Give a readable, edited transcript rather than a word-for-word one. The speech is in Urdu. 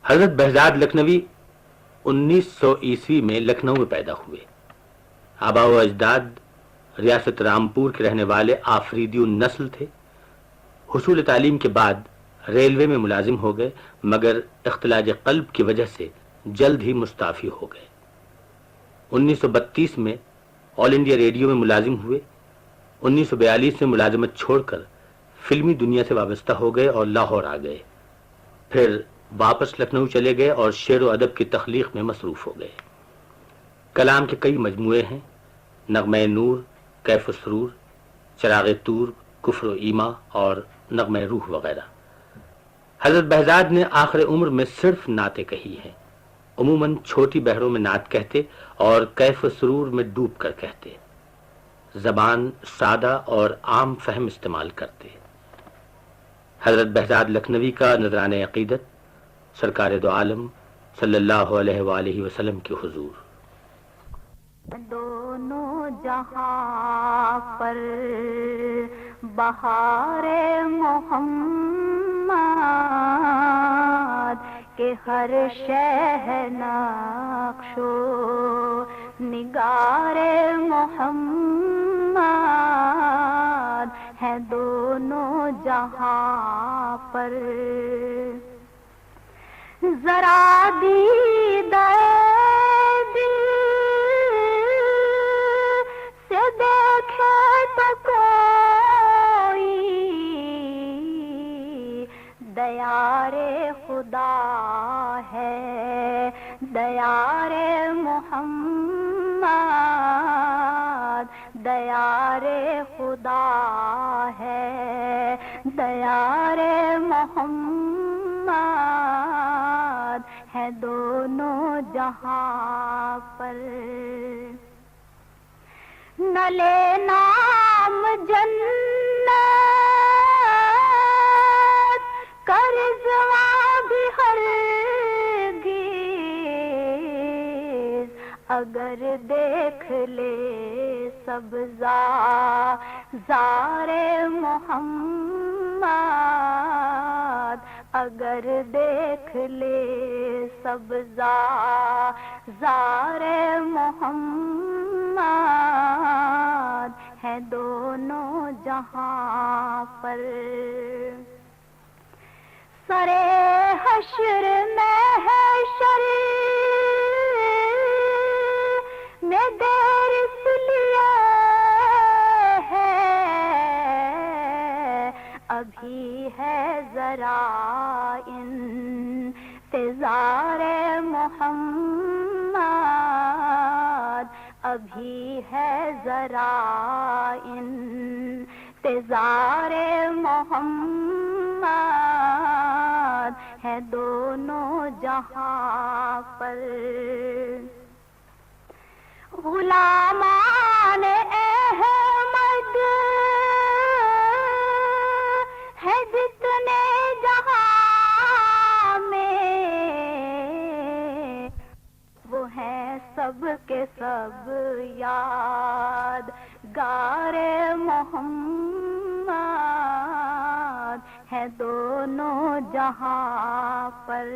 حضرت بہزاد لکھنوی 1900 عیسوی میں لکھنؤ میں پیدا ہوئے۔ آبا و اجداد ریاست رامپور کے رہنے والے آفریدی النسل تھے۔ حصول تعلیم کے بعد ریلوے میں ملازم ہو گئے، مگر اختلاج قلب کی وجہ سے جلد ہی مستعفی ہو گئے۔ 1932 میں آل انڈیا ریڈیو میں ملازم ہوئے۔ 1942 میں ملازمت چھوڑ کر فلمی دنیا سے وابستہ ہو گئے اور لاہور آ گئے۔ پھر واپس لکھنؤ چلے گئے اور شعر و ادب کی تخلیق میں مصروف ہو گئے۔ کلام کے کئی مجموعے ہیں: نغمہ نور، کیف و سرور، چراغ طور، کفر و ایما اور نغمہ روح وغیرہ۔ حضرت بہزاد نے آخر عمر میں صرف نعتیں کہی ہیں۔ عموماً چھوٹی بحروں میں نعت کہتے اور کیف و سرور میں ڈوب کر کہتے۔ زبان سادہ اور عام فہم استعمال کرتے۔ حضرت بہزاد لکھنوی کا نذرانہ عقیدت سرکار دو عالم صلی اللہ علیہ وآلہ وسلم کے حضور۔ دونوں جہاں پر بہار محمد کے ہر شہ نقش و نگار محمد ہے دونوں جہاں پر۔ ذرا دیدہ دل سے دیکھے تو کوئی دیار خدا ہے، دیار محمد دیار خدا ہے، دیار محمد ہے دونوں جہاں پر۔ نہ لے نام جنت کرزواں بھی ہرگز، اگر دیکھ لے سب زار محمد، اگر دیکھ لے سب زار محمد ہے دونوں جہاں پر۔ سرے حشر محشر میں دیر اس لیے ہے، ابھی ہے ذرا انتظار محمد، ابھی ہے ذرا انتظار محمد ہے دونوں جہاں پر۔ غلامان احمد ہے جتنے جہاں میں، وہ ہیں سب کے سب یادگار محمد ہے دونوں جہاں پر۔